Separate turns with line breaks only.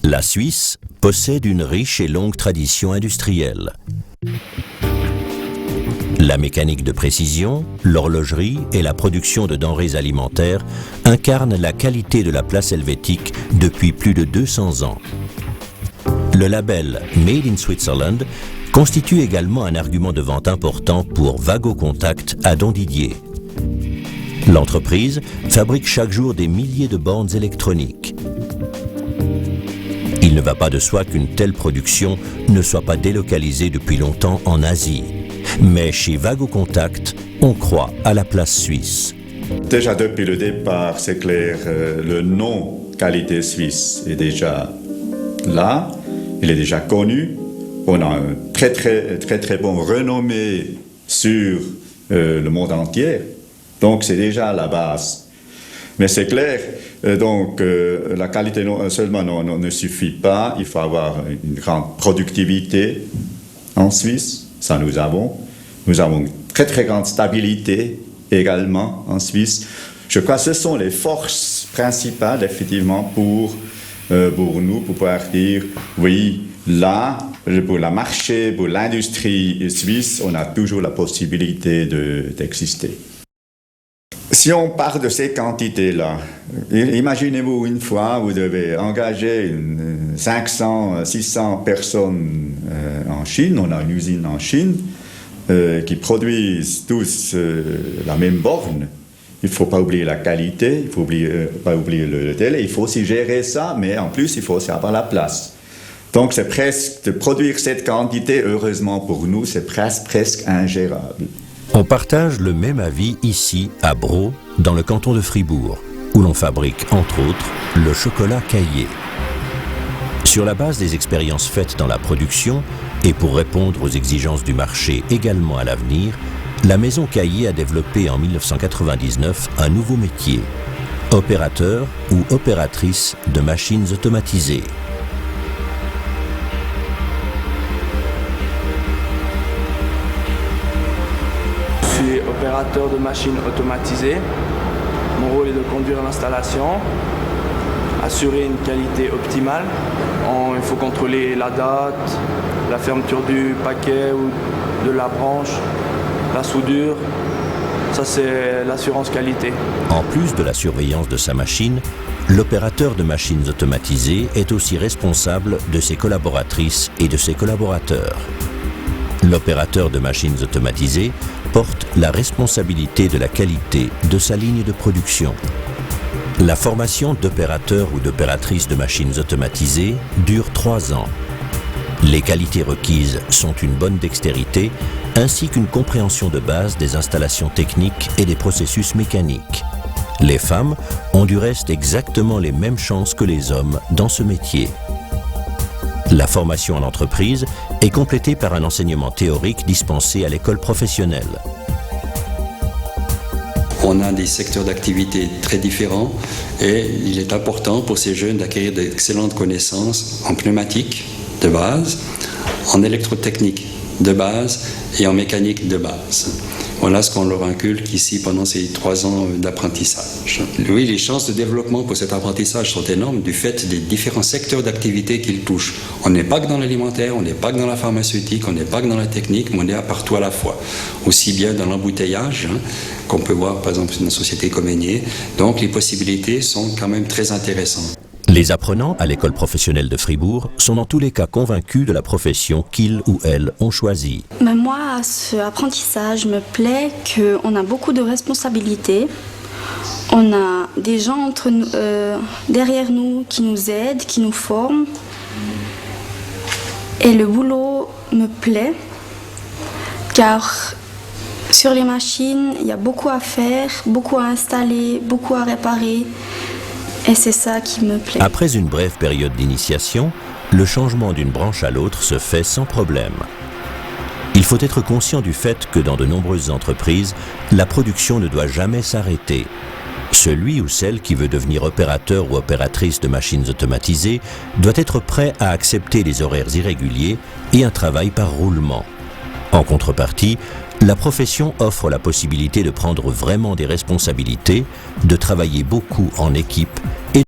La Suisse possède une riche et longue tradition industrielle. La mécanique de précision, l'horlogerie et la production de denrées alimentaires incarnent la qualité de la place helvétique depuis plus de 200 ans. Le label Made in Switzerland constitue également un argument de vente important pour Wago Contact à Dondidier. L'entreprise fabrique chaque jour des milliers de bornes électroniques. Il ne va pas de soi qu'une telle production ne soit pas délocalisée depuis longtemps en Asie. Mais chez Wago Contact, on croit à la place suisse.
Déjà depuis le départ, c'est clair, le nom qualité suisse est déjà là, il est déjà connu. On a un très bon renommé sur le monde entier. Donc c'est déjà la base. Mais c'est clair, la qualité seulement ne suffit pas. Il faut avoir une grande productivité en Suisse. Ça nous avons. Nous avons une très grande stabilité également en Suisse. Je crois que ce sont les forces principales, effectivement, pour nous, pour pouvoir dire, oui, là, pour le marché, pour l'industrie suisse, on a toujours la possibilité d'exister. Si on part de ces quantités-là, imaginez-vous une fois, vous devez engager 500, 600 personnes en Chine, on a une usine en Chine, qui produisent tous la même borne. Il ne faut pas oublier la qualité, il ne faut pas oublier le délai, il faut aussi gérer ça, mais en plus, il faut aussi avoir la place. Donc, c'est presque, de produire cette quantité, heureusement pour nous, c'est presque ingérable.
On partage le même avis ici, à Braux, dans le canton de Fribourg, où l'on fabrique, entre autres, le chocolat Caillé. Sur la base des expériences faites dans la production, et pour répondre aux exigences du marché également à l'avenir, la maison Caillé a développé en 1999 un nouveau métier, opérateur ou opératrice de machines automatisées.
Je suis opérateur de machines automatisées. Mon rôle est de conduire l'installation, assurer une qualité optimale. Il faut contrôler la date, la fermeture du paquet ou de la branche, la soudure. Ça, c'est l'assurance qualité.
En plus de la surveillance de sa machine, l'opérateur de machines automatisées est aussi responsable de ses collaboratrices et de ses collaborateurs. L'opérateur de machines automatisées porte la responsabilité de la qualité de sa ligne de production. La formation d'opérateur ou d'opératrice de machines automatisées dure 3 ans. Les qualités requises sont une bonne dextérité ainsi qu'une compréhension de base des installations techniques et des processus mécaniques. Les femmes ont du reste exactement les mêmes chances que les hommes dans ce métier. La formation en entreprise est complétée par un enseignement théorique dispensé à l'école professionnelle.
On a des secteurs d'activité très différents et il est important pour ces jeunes d'acquérir d'excellentes connaissances en pneumatique de base, en électrotechnique de base et en mécanique de base. Voilà ce qu'on leur inculque ici pendant ces 3 ans d'apprentissage. Oui, les chances de développement pour cet apprentissage sont énormes du fait des différents secteurs d'activité qu'il touche. On n'est pas que dans l'alimentaire, on n'est pas que dans la pharmaceutique, on n'est pas que dans la technique, mais on est partout à la fois. Aussi bien dans l'embouteillage, qu'on peut voir par exemple dans une société comme Aigné. Donc les possibilités sont quand même très intéressantes.
Les apprenants à l'école professionnelle de Fribourg sont dans tous les cas convaincus de la profession qu'ils ou elles ont choisie.
Mais moi, ce apprentissage me plaît qu'on a beaucoup de responsabilités. On a des gens derrière nous qui nous aident, qui nous forment. Et le boulot me plaît car sur les machines, il y a beaucoup à faire, beaucoup à installer, beaucoup à réparer. Et c'est ça qui me plaît.
Après une brève période d'initiation, le changement d'une branche à l'autre se fait sans problème. Il faut être conscient du fait que dans de nombreuses entreprises, la production ne doit jamais s'arrêter. Celui ou celle qui veut devenir opérateur ou opératrice de machines automatisées doit être prêt à accepter des horaires irréguliers et un travail par roulement. En contrepartie, la profession offre la possibilité de prendre vraiment des responsabilités, de travailler beaucoup en équipe et